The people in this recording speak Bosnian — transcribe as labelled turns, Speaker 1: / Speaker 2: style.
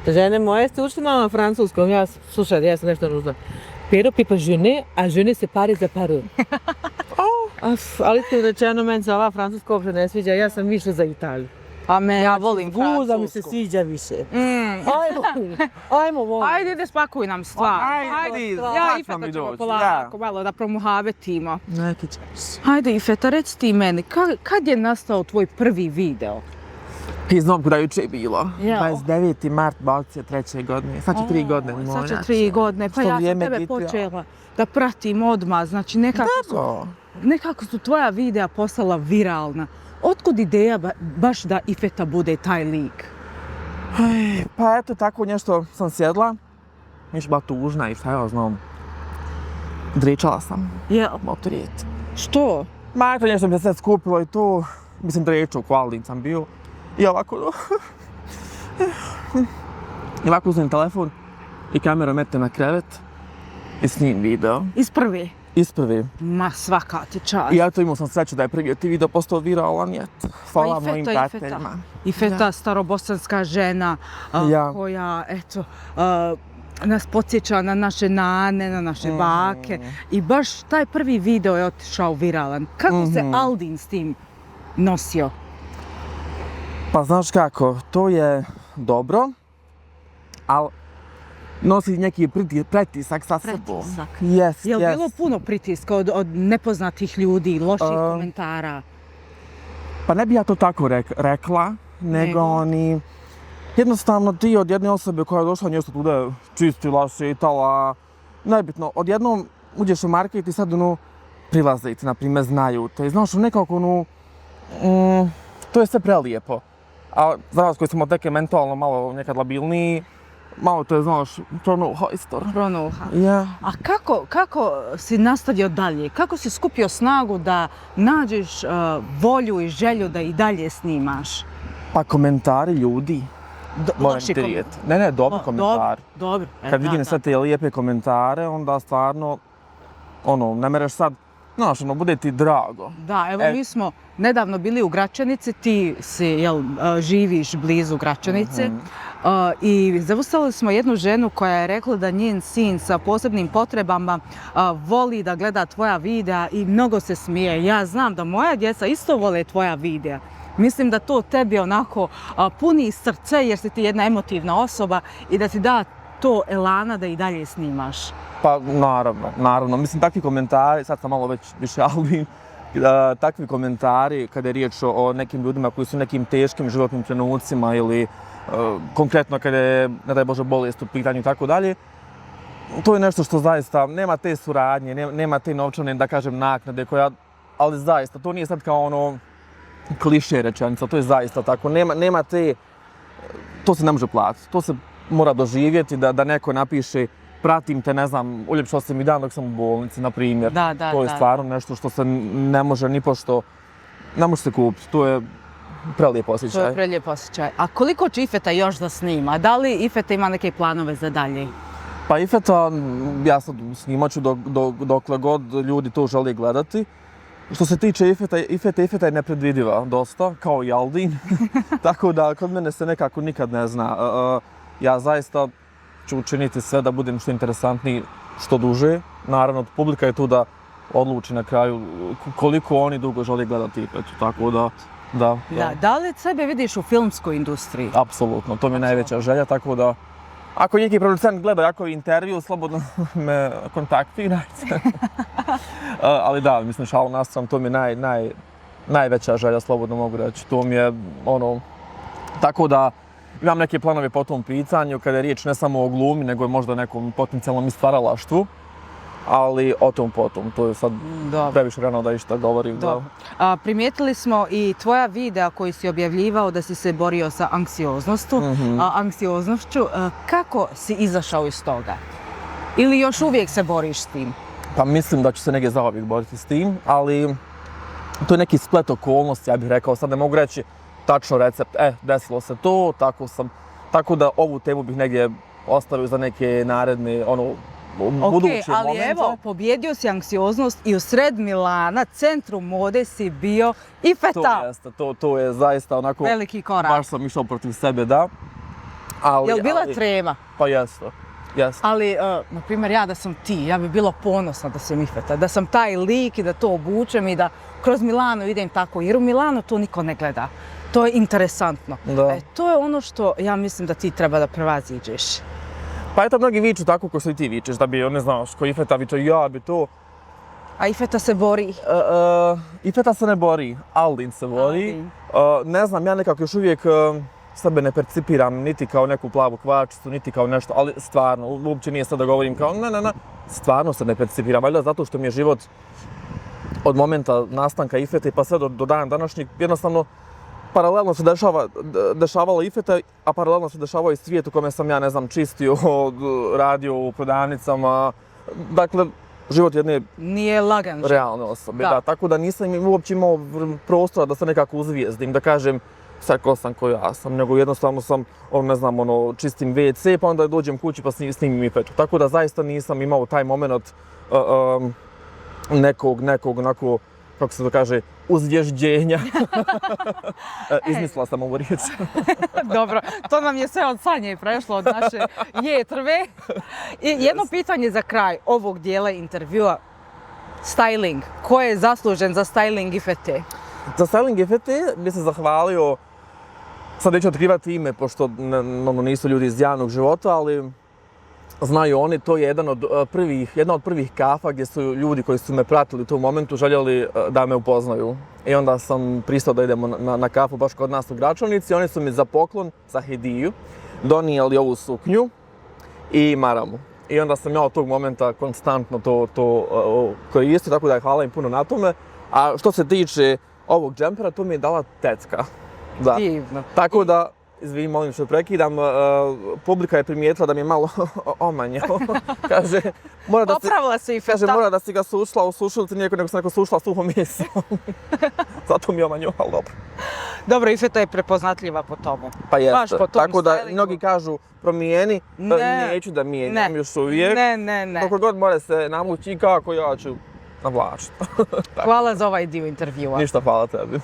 Speaker 1: Žene moje ste učili malo na francuskom, slušajte, ja sam nešto nužda. Pero pipa žene, a žene se pari za paru. Ali ste rečeno, meni se ova francuska uopće ne sviđa, ja sam više za Italiju.
Speaker 2: Ja volim francusku.
Speaker 1: Guza mi se sviđa više. Ajmo, volim.
Speaker 2: Ajde, spakuj nam stvar.
Speaker 3: Ajde,
Speaker 2: Ja i Feta ćemo polako malo da promuhavetimo.
Speaker 1: Neki ćeš.
Speaker 2: Ajde, Ifeta, reci ti meni, kad je nastao tvoj prvi video?
Speaker 3: Znam kuda juče je bilo.
Speaker 2: Ja.
Speaker 3: 29. mart 23. godine. Sad će 3 godine.
Speaker 2: Sad će 3 godine, pa ja sam tebe počela da pratim odmah, znači nekako su tvoja videa postala viralna. Otkud ideja baš da Ifeta bude taj lik?
Speaker 3: Pa eto, tako nešto sam sjedla. Miš bila tužna i šta ja znam. Dričala sam. Motorijet.
Speaker 2: Što?
Speaker 3: Ma eto, nešto mi se sve skupilo i to. Mislim, dričao, kvalin sam bio. I ovako... I ovako uzmem telefon i kameru metem na krevet i snim video.
Speaker 2: Iz prvi?
Speaker 3: Isprvi.
Speaker 2: Ma svaka ti čast.
Speaker 3: I ja to imao sam sreću da je prvi ti video postao viralan, hvala mojim pratiteljima.
Speaker 2: Ifeta, starobosanska žena koja, eto, nas podsjeća na naše nane, na naše bake. I baš taj prvi video je otišao viralan. Kako se Aldin s tim nosio?
Speaker 3: Pa znaš kako, to je dobro, ali nosi neki pretisak sa sobom.
Speaker 2: Je li bilo puno pritiska od nepoznatih ljudi, loših komentara?
Speaker 3: Pa ne bi ja to tako rekla, nego oni... Jednostavno ti od jedne osobe koja je došla nešto tuda čistila, šetala, nebitno, odjednom uđeš u market i sad prilazite, na primjer, znaju te. Znaš, nekako to je sve prelijepo. A za nas koji smo teke mentalno malo nekad labilniji, malo to je, znaš, pronuha istor.
Speaker 2: Pronuha.
Speaker 3: Ja.
Speaker 2: A kako si nastavio dalje? Kako si skupio snagu da nađeš volju i želju da i dalje snimaš?
Speaker 3: Pa komentari ljudi.
Speaker 2: Loši komentari.
Speaker 3: Ne, dobri komentari.
Speaker 2: Dobro.
Speaker 3: Kad vidim sve te lijepe komentare, onda stvarno, ne mereš sad, znaš, bude ti drago.
Speaker 2: Da, evo mi smo nedavno bili u Gračanici, ti živiš blizu Gračanice i zaustavili smo jednu ženu koja je rekla da njen sin sa posebnim potrebama voli da gleda tvoja videa i mnogo se smije. Ja znam da moja djeca isto vole tvoja videa. Mislim da to tebi onako puni srce jer si ti jedna emotivna osoba i da ti da to elana da i dalje snimaš.
Speaker 3: Pa naravno. Mislim, takvi komentari, sad sam malo već više Albin, takvi komentari kada je riječ o nekim ljudima koji su nekim teškim životnim trenucima ili konkretno kada je, ne daj Bože, bolest u pitanju i tako dalje, to je nešto što zaista nema te suradnje, nema te novčane, da kažem, naknade koja, ali zaista, to nije sad kao kliše rečenica, to je zaista tako, nema te, to se ne može platiti, to se mora doživjeti da neko napiše pratim te, ne znam, uljepšao se mi dan dok sam u bolnici, na primjer. To je stvarno nešto što se ne može ni pošto, ne može se kupiti, to je prelijep osjećaj.
Speaker 2: To je prelijep osjećaj. A koliko će Ifeta još da snima? Da li Ifeta ima neke planove za dalje?
Speaker 3: Pa Ifeta, ja sad snimat ću dokle god ljudi to želi gledati. Što se tiče Ifeta je nepredvidiva dosta, kao i Aldin. Tako da kod mene se nekako nikad ne zna. Ja zaista ću učiniti sve da budem što interesantniji, što duže. Naravno, publika je tu da odluči na kraju koliko oni dugo žele gledati Ifetu, tako da...
Speaker 2: Da li sebe vidiš u filmskoj industriji?
Speaker 3: Apsolutno, to mi je najveća želja, tako da... Ako neki producent gleda jako intervju, slobodno me kontaktirajte. Ali da, mislim, šalu na stranu, to mi je najveća želja, slobodno mogu reći. To mi je tako da imam neke planove po tom pitanju, kada je riječ ne samo o glumi, nego je možda nekom potencijalnom stvaralaštvu. Ali o tom potom, to je sad previše rano da išta govorim.
Speaker 2: Primijetili smo i tvoja videa koji si objavljivao da si se borio sa anksioznošću. Kako si izašao iz toga? Ili još uvijek se boriš s tim?
Speaker 3: Pa mislim da ću se negdje zauvijek boriti s tim, ali to je neki splet okolnosti, ja bih rekao. Sad ne mogu reći tačno recept, desilo se to, tako da ovu temu bih negdje ostavio za neke naredne, buduće
Speaker 2: ali
Speaker 3: momente.
Speaker 2: Evo, pobjedio si anksioznost i u sred Milana, centru mode si bio Ifeta.
Speaker 3: To je zaista onako...
Speaker 2: Veliki korak.
Speaker 3: Baš sam išao protiv sebe, da.
Speaker 2: Jel bila trema?
Speaker 3: Pa jesu.
Speaker 2: Ali, na primjer, ja da sam ti, ja bi bila ponosna da sam Ifeta, da sam taj lik i da to obučem i da kroz Milano idem tako, jer u Milano to niko ne gleda. To je interesantno.
Speaker 3: Da.
Speaker 2: To je ono što ja mislim da ti treba da prevaziđeš.
Speaker 3: Pa eto, mnogi viču tako kao što i ti vičeš, da bi, ne znaš, ko Ifeta viču, ja bi to.
Speaker 2: A Ifeta se bori.
Speaker 3: Ifeta se ne bori, Aldin se bori. Ne znam, ja nekako još uvijek sebe ne percipiram niti kao neku plavu kvačicu, niti kao nešto, ali stvarno, uopće nije sad da govorim kao ne, stvarno se ne percipiram, valjda zato što mi je život od momenta nastanka Ifete pa sve do dana današnjeg, jednostavno paralelno se dešavala Ifeta, a paralelno se dešavao i svijet u kome sam ja, ne znam, čistio, radio u prodavnicama, dakle, život jedne
Speaker 2: nije lagan
Speaker 3: realne osobe, da, tako da nisam uopće imao prostora da se nekako uzvijezdim, da kažem ko sam ko ja sam, nego jednostavno sam, ne znam, čistim WC, pa onda dođem kući pa snimim Ifetu. Tako da zaista nisam imao taj moment nekog, onako, kako se to kaže, uzvježđenja. Izmislila sam ovu riječ.
Speaker 2: Dobro, to nam je sve od Sanje prešlo, od naše jetrve. I jedno pitanje za kraj ovog dijela intervjua. Styling. Ko je zaslužen za styling Ifete?
Speaker 3: Za styling Ifete bi se zahvalio, sad neću otkrivati ime, pošto nisu ljudi iz javnog života, ali znaju oni, to je jedna od prvih kafa gdje su ljudi koji su me pratili u tom momentu željeli da me upoznaju. I onda sam pristao da idemo na kafu baš kod nas u Gračanici. Oni su mi za poklon, za hediju, donijeli ovu suknju i maramu. I onda sam ja od tog momenta konstantno to koristio, tako da hvala im puno na tome. A što se tiče ovog džempera, to mi je dala tetka. Da.
Speaker 2: Divno.
Speaker 3: Tako da, izvini, molim što prekidam, publika je primijetila da mi je malo omanjao. Kaže,
Speaker 2: Popravila se Ifeta.
Speaker 3: Kaže, mora da si ga sušla u sušilici, nego sam neko sušla suho meso. Zato mi je omanjao, ali dobro.
Speaker 2: Dobro, Ifeta je prepoznatljiva po tomu.
Speaker 3: Pa jeste.
Speaker 2: Baš po tom
Speaker 3: tako da
Speaker 2: stylingu.
Speaker 3: mnogi kažu promijeni, neću da mijenjam još uvijek.
Speaker 2: Ne.
Speaker 3: Dok god mora se namući i kako ja ću navlačiti.
Speaker 2: Hvala za ovaj dio intervjua.
Speaker 3: Ništa, hvala tebi.